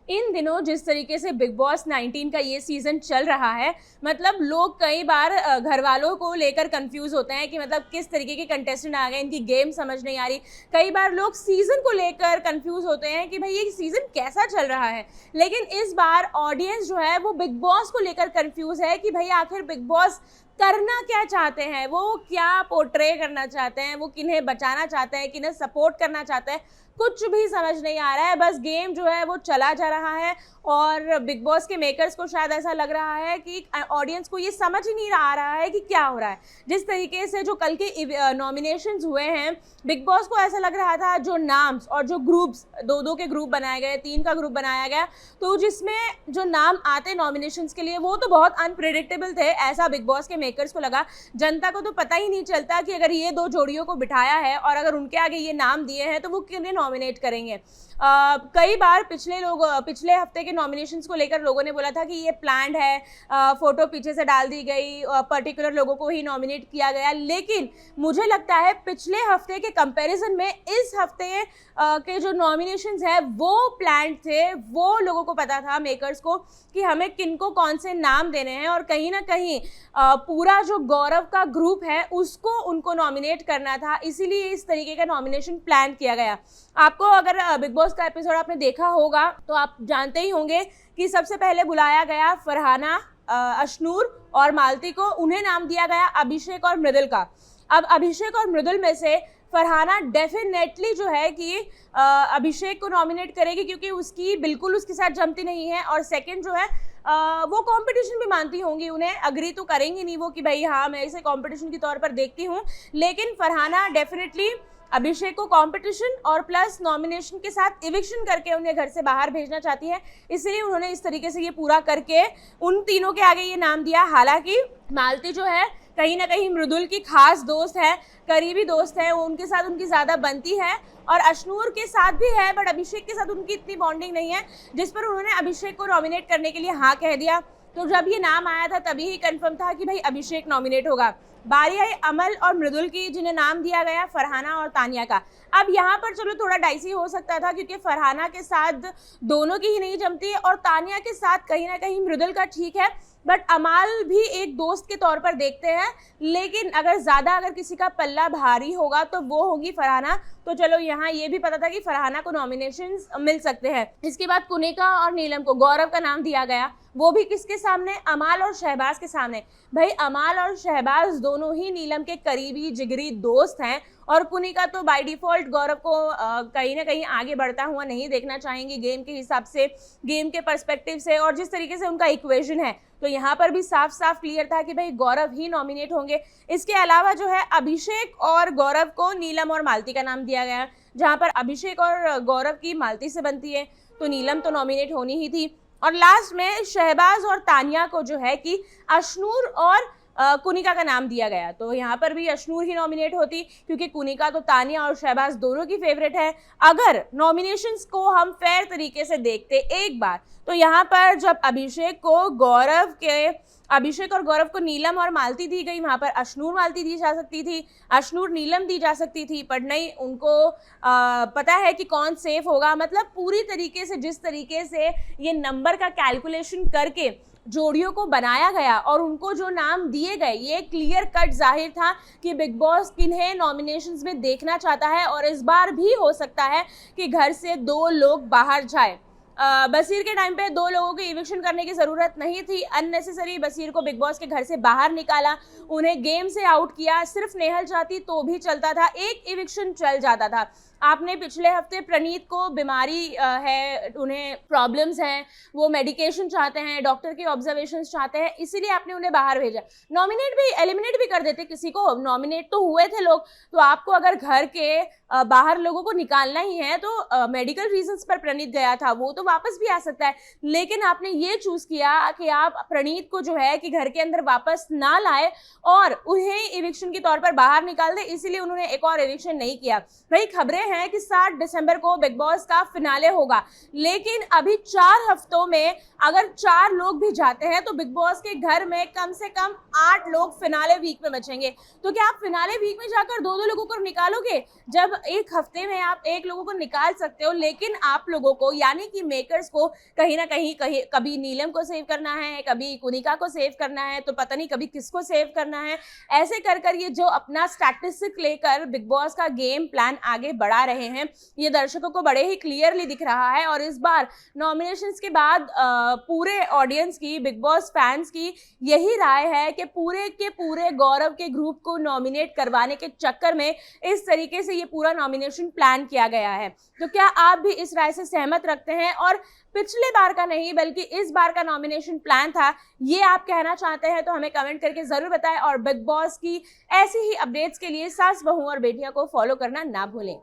इन दिनों जिस तरीके से बिग बॉस 19 का ये सीजन चल रहा है, मतलब लोग कई बार घर वालों को लेकर कंफ्यूज होते हैं कि मतलब किस तरीके के कंटेस्टेंट आ गए, इनकी गेम समझ नहीं आ रही। कई बार लोग सीजन को लेकर कंफ्यूज होते हैं कि भाई ये सीजन कैसा चल रहा है। लेकिन इस बार ऑडियंस जो है वो बिग बॉस को लेकर कंफ्यूज है कि भाई आखिर बिग बॉस करना क्या चाहते हैं, वो क्या पोर्ट्रे करना चाहते हैं, वो किन्हें बचाना चाहते हैं, किन्हें सपोर्ट करना चाहते हैं, कुछ भी समझ नहीं आ रहा है। बस गेम जो है वो चला जा रहा है और बिग बॉस के मेकर्स को शायद ऐसा लग रहा है कि ऑडियंस को ये समझ ही नहीं आ रहा है कि क्या हो रहा है। जिस तरीके से जो कल के नॉमिनेशंस हुए हैं, बिग बॉस को ऐसा लग रहा था जो नाम्स और जो ग्रुप्स, दो के ग्रुप बनाए गए, 3 का ग्रुप बनाया गया, तो जिसमें जो नाम आते नॉमिनेशंस के लिए वो तो बहुत अनप्रेडिक्टेबल थे, ऐसा बिग बॉस के मेकर्स को लगा। जनता को तो पता ही नहीं चलता कि अगर ये 2 जोड़ियों को बिठाया है और अगर उनके आगे ये नाम दिए हैं तो वो किन्हें नॉमिनेट करेंगे। कई बार पिछले हफ्ते के नॉमिनेशंस को लेकर लोगों ने बोला था कि ये प्लान्ड है, फोटो पीछे से डाल दी गई, पर्टिकुलर लोगों को ही नॉमिनेट किया गया। लेकिन मुझे लगता है पिछले हफ्ते के कंपैरिजन में इस हफ्ते के जो नॉमिनेशंस है वो प्लान्ड थे। वो लोगों को पता था, मेकर्स को, कि हमें किनको कौन से नाम देने हैं और कहीं ना कहीं पूरा जो गौरव का ग्रुप है उसको उनको नॉमिनेट करना था, इसीलिए इस तरीके का नॉमिनेशन प्लान किया गया। आपको अगर बिग बॉस का एपिसोड आपने देखा होगा तो आप जानते ही होंगे कि सबसे पहले बुलाया गया फरहाना, अशनूर और मालती को। उन्हें नाम दिया गया अभिषेक और मृदुल का। अब अभिषेक और मृदुल में से फरहाना डेफिनेटली जो है कि अभिषेक को नॉमिनेट करेगी, क्योंकि उसकी बिल्कुल उसके साथ जमती नहीं है। और सेकंड जो है वो कंपटीशन भी मानती होंगी, उन्हें अग्री तो करेंगी नहीं वो कि भाई हाँ मैं इसे कंपटीशन के तौर पर देखती हूँ। लेकिन फरहाना डेफिनेटली अभिषेक को कंपटीशन और प्लस नॉमिनेशन के साथ इविक्शन करके उन्हें घर से बाहर भेजना चाहती है, इसलिए उन्होंने इस तरीके से ये पूरा करके उन तीनों के आगे ये नाम दिया। हालांकि मालती जो है कहीं ना कहीं मृदुल की खास दोस्त है, करीबी दोस्त है, वो उनके साथ उनकी ज़्यादा बनती है और अशनूर के साथ भी है, बट अभिषेक के साथ उनकी इतनी बॉन्डिंग नहीं है, जिस पर उन्होंने अभिषेक को नॉमिनेट करने के लिए हाँ कह दिया। तो जब ये नाम आया था तभी ही कंफर्म था कि भाई अभिषेक नॉमिनेट होगा। बारी आई अमल और मृदुल की, जिन्हें नाम दिया गया फरहाना और तानिया का। अब यहाँ पर चलो थोड़ा डाइसी हो सकता था, क्योंकि फरहाना के साथ दोनों की ही नहीं जमती है और तानिया के साथ कहीं ना कहीं मृदुल का ठीक है, बट अमाल भी एक दोस्त के तौर पर देखते हैं। लेकिन अगर किसी का पल्ला भारी होगा तो वो होगी फरहाना। तो चलो यहाँ ये भी पता था कि फरहाना को नॉमिनेशंस मिल सकते हैं। इसके बाद कुनिका और नीलम को गौरव का नाम दिया गया, वो भी किसके सामने? अमाल और शहबाज के सामने। भाई अमाल और शहबाज दोनों ही नीलम के करीबी जिगरी दोस्त हैं और कुनिका तो बाय डिफॉल्ट गौरव को कहीं ना कहीं आगे बढ़ता हुआ नहीं देखना चाहेंगी, गेम के हिसाब से, गेम के पर्सपेक्टिव से और जिस तरीके से उनका इक्वेशन है। तो यहाँ पर भी साफ साफ क्लियर था कि भाई गौरव ही नॉमिनेट होंगे। इसके अलावा जो है अभिषेक और गौरव को नीलम और मालती का नाम दिया गया, जहाँ पर अभिषेक और गौरव की मालती से बनती है, तो नीलम तो नॉमिनेट होनी ही थी। और लास्ट में शहबाज और तानिया को जो है कि अशनूर और कुनिका का नाम दिया गया। तो यहाँ पर भी अशनूर ही नॉमिनेट होती, क्योंकि कुनिका तो तानिया और शहबाज दोनों की फेवरेट है। अगर नॉमिनेशंस को हम फेयर तरीके से देखते एक बार, तो यहाँ पर जब अभिषेक और गौरव को नीलम और मालती दी गई, वहाँ पर अशनूर मालती दी जा सकती थी, अशनूर नीलम दी जा सकती थी, पर नहीं, उनको पता है कि कौन सेफ होगा। मतलब पूरी तरीके से जिस तरीके से ये नंबर का कैलकुलेशन करके जोड़ियों को बनाया गया और उनको जो नाम दिए गए, ये क्लियर कट जाहिर था कि बिग बॉस किन्हें नॉमिनेशंस में देखना चाहता है। और इस बार भी हो सकता है कि घर से 2 लोग बाहर जाए। बसीर के टाइम पे 2 लोगों की इविक्शन करने की ज़रूरत नहीं थी, अननेसेसरी बसीर को बिग बॉस के घर से बाहर निकाला, उन्हें गेम से आउट किया। सिर्फ नेहल चाहती तो भी चलता था, एक इविक्शन चल जाता था। आपने पिछले हफ्ते प्रणीत को बीमारी है, उन्हें प्रॉब्लम्स हैं, वो मेडिकेशन चाहते हैं, डॉक्टर के ऑब्जर्वेशंस चाहते हैं, इसीलिए आपने उन्हें बाहर भेजा। एलिमिनेट भी कर देते किसी को, नॉमिनेट तो हुए थे लोग। तो आपको अगर घर के बाहर लोगों को निकालना ही है तो मेडिकल रीजंस पर प्रणीत गया था, वो तो वापस भी आ सकता है। लेकिन आपने ये चूज किया कि आप प्रणीत को जो है कि घर के अंदर वापस ना लाए और उन्हें इविक्शन के तौर पर बाहर निकाल दे, इसीलिए उन्होंने एक और इविक्शन नहीं किया। भाई खबरें हैं कि 7 दिसंबर को बिग बॉस का फिनाले होगा, लेकिन अभी 4 हफ्तों में अगर 4 लोग भी जाते हैं तो बिग बॉस के घर में कम से कम 8 लोग फिनाले वीक में बचेंगे। तो क्या आप फिनाले वीक में जाकर 2-2 लोगों को निकालोगे? जब एक हफ्ते में आप 1 लोगों को निकाल सकते हो, लेकिन आप लोगों को यानी कि मेकर्स को कहीं ना कहीं कभी नीलम को सेव करना है, कभी कुनिका को सेव करना है, तो पता नहीं कभी किसको सेव करना है। ऐसे कर ये जो अपना स्टैटिस्टिक लेकर बिग बॉस का गेम प्लान आगे बढ़ा रहे हैं, ये दर्शकों को बड़े ही क्लियरली दिख रहा है। और इस बार नॉमिनेशंस के बाद पूरे ऑडियंस की, बिग बॉस फैंस की यही राय है कि पूरे के पूरे गौरव के ग्रुप को नॉमिनेट करवाने के चक्कर में इस तरीके से ये पूरा नॉमिनेशन प्लान किया गया है। तो क्या आप भी इस राय से सहमत रखते हैं? और पिछले बार का नहीं बल्कि इस बार का नॉमिनेशन प्लान था, ये आप कहना चाहते हैं तो हमें कमेंट करके जरूर बताएं। और बिग बॉस की ऐसी ही अपडेट्स के लिए सास, बहू और बेटियां को फॉलो करना ना भूलें।